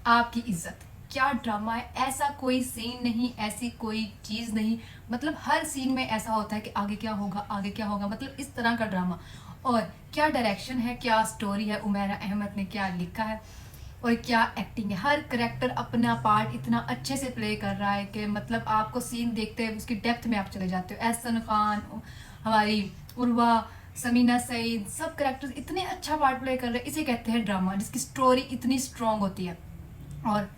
आपकी इज्जत। क्या ड्रामा है, ऐसा कोई सीन नहीं, ऐसी कोई चीज़ नहीं, मतलब हर सीन में ऐसा होता है कि आगे क्या होगा, आगे क्या होगा, मतलब इस तरह का ड्रामा। और क्या डायरेक्शन है, क्या स्टोरी है, उमैरा अहमद ने क्या लिखा है और क्या एक्टिंग है। हर करेक्टर अपना पार्ट इतना अच्छे से प्ले कर रहा है कि मतलब आपको सीन देखते हैं उसकी डेप्थ में आप चले जाते हो। एहसन खान, हमारी उर्वा, समीना सईद, सब करेक्टर्स इतने अच्छा पार्ट प्ले कर रहे हैं। इसे कहते हैं ड्रामा, जिसकी स्टोरी इतनी स्ट्रांग होती है। और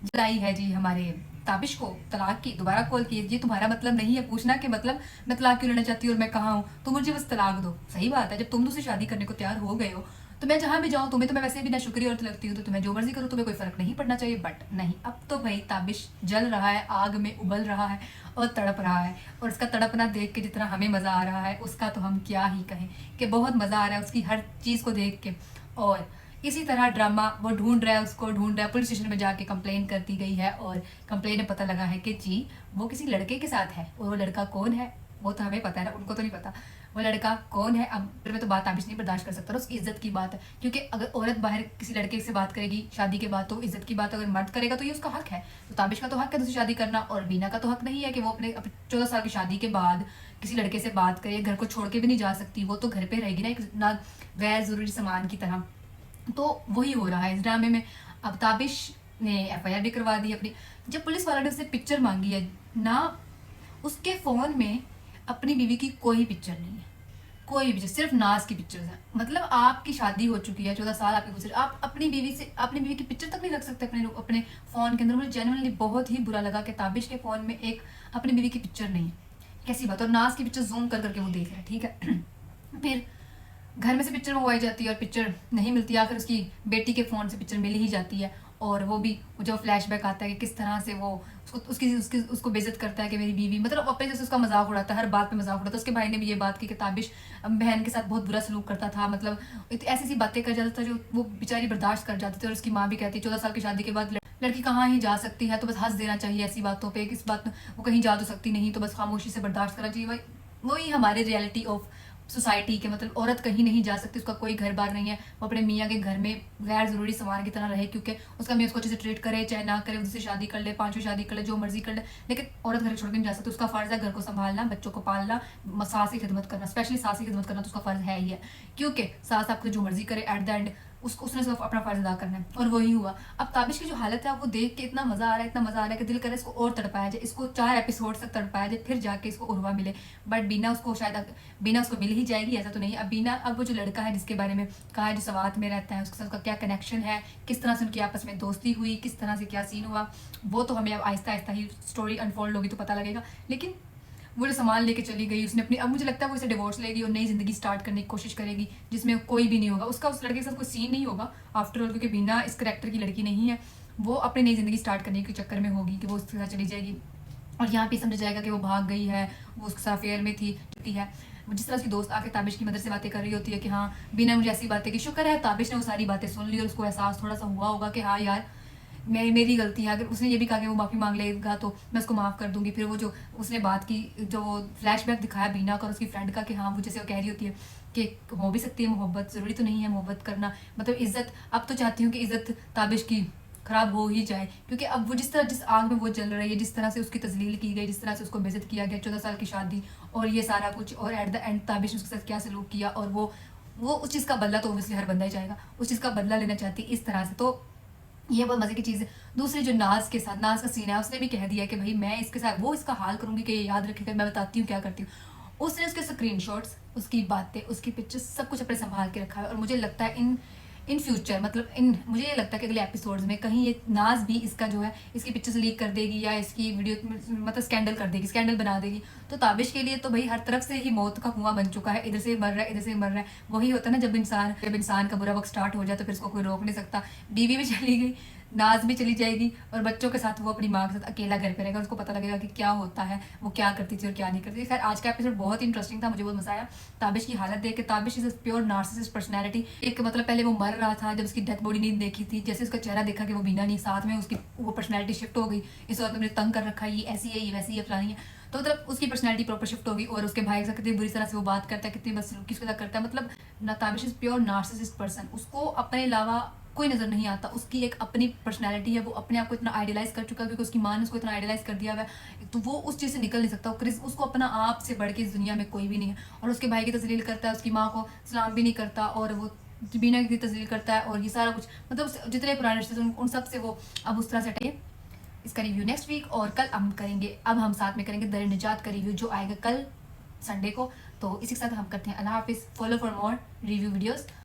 जलाई है जी हमारे ताबिश को तलाक की, दोबारा कॉल की। ये तुम्हारा मतलब नहीं है पूछना कि मतलब मैं तलाक क्यों लेना चाहती हूँ और मैं कहाँ हूँ, तो मुझे बस तलाक दो। सही बात है, जब तुम मुझसे शादी करने को तैयार हो गए हो तो मैं जहाँ भी जाऊँ, तुम्हें तो मैं वैसे भी ना शुक्रिया औरत लगती हूँ, तो तुम्हें जो मर्जी करो, तुम्हें कोई फर्क नहीं पड़ना चाहिए। बट नहीं, अब तो भाई ताबिश जल रहा है, आग में उबल रहा है और तड़प रहा है। और उसका तड़पना देख के जितना हमें मज़ा आ रहा है, उसका तो हम क्या ही कहें कि बहुत मज़ा आ रहा है उसकी हर चीज़ को देख के। और इसी तरह ड्रामा वो ढूंढ रहा है, उसको ढूंढ रहा है, पुलिस स्टेशन में जाके कंप्लेन कर दी गई है और कंप्लेन में पता लगा है कि जी वो किसी लड़के के साथ है। और वो लड़का कौन है वो तो हमें पता है ना, उनको तो नहीं पता वो लड़का कौन है। अब फिर मैं तो बात ताबिश नहीं बर्दाश्त कर सकता, उसकी इज्जत की बात है। क्योंकि अगर औरत बाहर किसी लड़के से बात करेगी शादी के बाद तो इज्जत की बात अगर मर्द करेगा तो ये उसका हक है। तो ताबिश का तो हक है दूसरी शादी करना, और बीना का तो हक नहीं है कि वो अपने 14 साल की शादी के बाद किसी लड़के से बात करे। घर को छोड़ के भी नहीं जा सकती, वो तो घर पे रहेगी ना एक ना गैर जरूरी सामान की तरह। तो वही हो रहा है इस ड्रामे में। अब ताबिश ने एफआईआर भी करवा दी अपनी। जब पुलिस वाला ने उससे पिक्चर मांगी है ना, उसके फ़ोन में अपनी बीवी की कोई पिक्चर नहीं है, कोई भी पिक्चर, सिर्फ नाज की पिक्चर्स हैं। मतलब आपकी शादी हो चुकी है, 14 साल आपके गुजरे, आप अपनी बीवी से अपनी बीवी की पिक्चर तक नहीं रख सकते अपने अपने फ़ोन के अंदर। मुझे जेनुअनली बहुत ही बुरा लगा कि ताबिश के फ़ोन में एक अपनी बीवी की पिक्चर नहीं है। कैसी बात। और नाज की पिक्चर जूम कर करके वो देख रहा है, ठीक है। फिर घर में से पिक्चर मंगवाई जाती है और पिक्चर नहीं मिलती, आखिर उसकी बेटी के फ़ोन से पिक्चर मिल ही जाती है। और वो भी जो फ्लैशबैक आता है कि किस तरह से वो उसको उसकी उसकी उसको बेइज्जत करता है कि मेरी बीवी, मतलब अपने जैसे उसका मजाक उड़ाता है, हर बात पे मजाक उड़ाता है। उसके भाई ने भी ये बात की कि ताबिश बहन के साथ बहुत बुरा सलूक करता था, मतलब ऐसी ऐसी बातें कर जाता था जो वो बेचारी बर्दाश्त कर जाती थी। और उसकी माँ भी कहती 14 साल की शादी के बाद लड़की कहाँ ही जा सकती है, तो बस हंस देना चाहिए ऐसी बातों पे। इस बात वो कहीं जा तो सकती नहीं, तो बस खामोशी से बर्दाश्त करना चाहिए। वही हमारे रियलिटी ऑफ सोसाइटी के, मतलब औरत कहीं नहीं जा सकती, उसका कोई घर बार नहीं है, वो अपने मियाँ के घर में गैर ज़रूरी सामान की तरह रहे। क्योंकि उसका मियाँ उसको अच्छे से ट्रीट करे चाहे ना करे, उससे शादी कर ले, पांचवी शादी कर ले, जो मर्जी कर ले, लेकिन औरत घर छोड़ के नहीं जा सकती। उसका फ़र्ज़ है घर को संभालना, बच्चों को पालना, सास की खिदमत करना, स्पेशली सास की खिदमत करना तो उसका फ़र्ज़ है ही है। क्योंकि सास आपको जो मर्जी करे, एट द एंड उसको उसने सिर्फ अपना फ़र्ज़ अदा करना है। और वही हुआ। अब ताबिश की जो हालत है वो देख के इतना मज़ा आ रहा है, इतना मज़ा आ रहा है कि दिल करे इसको और तड़पाया जाए, इसको 4 एपिसोड तक तड़पाया जाए, फिर जाके इसको उर्वा मिले। बट बीना उसको शायद बीना उसको मिल ही जाएगी, ऐसा तो नहीं। अब बीना, अब वो जो लड़का है जिसके बारे में कहा है, जो सवात में रहता है, उसके साथ उसका क्या कनेक्शन है, किस तरह से उनकी आपस में दोस्ती हुई, किस तरह से क्या सीन हुआ, वो तो हमें अब आहिस्ता आहिस्ता ही स्टोरी अनफोल्ड होगी तो पता लगेगा। लेकिन वो जो सामान लेके चली गई उसने अपनी, अब मुझे लगता है वो इसे डिवोर्स लेगी और नई ज़िंदगी स्टार्ट करने की कोशिश करेगी, जिसमें कोई भी नहीं होगा उसका, उस लड़के के साथ कोई सीन नहीं होगा आफ्टर ऑल। क्योंकि बीना इस करेक्टर की लड़की नहीं है, वो अपनी नई ज़िंदगी स्टार्ट करने के चक्कर में होगी कि वो उसके साथ चली जाएगी। और यहाँ पे समझा जाएगा कि वो भाग गई है, वो उसके साथ अफेयर में थी चुकी है। जिस तरह उसकी दोस्त आके ताबिश की मदद से बातें कर रही होती है कि हाँ बीना मुझे ऐसी बातें की, शुक्र है ताबिश ने वो सारी बातें सुन ली और उसको एहसास थोड़ा सा हुआ होगा कि हाँ यार मेरी गलती है। अगर उसने ये भी कहा कि वो माफ़ी मांग लेगा तो मैं उसको माफ़ कर दूंगी। फिर वो जो उसने बात की, जो फ्लैशबैक दिखाया बीना का और उसकी फ्रेंड का कि हाँ वो जैसे वो कह रही होती है कि हो भी सकती है मोहब्बत, ज़रूरी तो नहीं है मोहब्बत करना, मतलब इज़्ज़त। अब तो चाहती हूँ कि इज़्ज़त ताबिश की खराब हो ही जाए, क्योंकि अब वो जिस तरह जिस आग में वो जल रही है, जिस तरह से उसकी तजलील की गई, जिस तरह से उसको बेइज्जत किया गया, 14 साल की शादी और ये सारा कुछ, और एट द एंड ताबिश ने उसके साथ क्या सलूक किया, और वो उस चीज़ का बदला तो ओबियसली हर बंदा ही चाहेगा, उस चीज़ का बदला लेना चाहती इस तरह से। तो ये बहुत मज़े की चीज़ है। दूसरी जो नाज के साथ, नाज का सीन है, उसने भी कह दिया कि भाई मैं इसके साथ वो इसका हाल करूंगी कि ये याद रखेगा, मैं बताती हूँ क्या करती हूँ। उसने उसके स्क्रीनशॉट्स, उसकी बातें, उसकी पिक्चर्स, सब कुछ अपने संभाल के रखा है। और मुझे लगता है इन फ्यूचर, मतलब इन मुझे ये लगता है कि अगले एपिसोड्स में कहीं ये नाज भी इसका जो है इसकी पिक्चर्स लीक कर देगी या इसकी वीडियो मतलब स्कैंडल कर देगी, स्कैंडल बना देगी। तो ताबिश के लिए तो भाई हर तरफ से ही मौत का कुआं बन चुका है, इधर से मर रहा है, इधर से मर रहा है। वही होता है ना, जब इंसान का बुरा वक्त स्टार्ट हो जाए तो फिर इसको कोई रोक नहीं सकता। बीवी भी चली गई, नाज भी चली जाएगी, और बच्चों के साथ वो अपनी माँ के साथ अकेला घर पे रहेगा। उसको पता लगेगा कि क्या होता है, वो क्या करती थी और क्या नहीं करती थी। खैर आज का एपिसोड बहुत ही इंटरेस्टिंग था, मुझे बहुत मजा आया ताबिश की हालत देख के। Tabish is pure narcissist personality. एक मतलब पहले वो मर रहा था, जब उसकी डेथ बॉडी नहीं देखी थी, जैसे उसका चेहरा देखा कि वो बीना नहीं साथ में, उसकी वो पर्सनैलिटी शिफ्ट हो गई। इस वक्त मुझे तंग कर रखा है, ये ऐसी है, ये वैसी है, फलानी है। तो मतलब उसकी पर्सनैलिटी प्रॉपर शिफ्ट होगी। और उसके भाई के साथ कितनी बुरी तरह से वो बात करता है, कितनी बदसलूकी उसके साथ करता है। मतलब Tabish is pure narcissist person. उसको अपने अलावा कोई नज़र नहीं आता। उसकी एक अपनी पर्सनैलिटी है, वो अपने आप को इतना आइडियलाइज़ कर चुका है क्योंकि उसकी माँ ने उसको इतना आइडियलाइज़ कर दिया हुआ है, तो वो उस चीज़ से निकल नहीं सकता। उसको अपना आप से बढ़ के इस दुनिया में कोई भी नहीं है, और उसके भाई की तज़लील करता है, उसकी माँ को सलाम भी नहीं करता, और वो बीना की तज़लील करता है, और ये सारा कुछ मतलब जितने पुराने रिश्ते थे उन सब से वो अब उस तरह से हटे। इसका रिव्यू नेक्स्ट वीक, और कल हम करेंगे, अब हम साथ में करेंगे दर निजात का रिव्यू जो आएगा कल संडे को। तो इसी के साथ हम करते हैं अल्लाह हाफिज़। Follow for more review videos.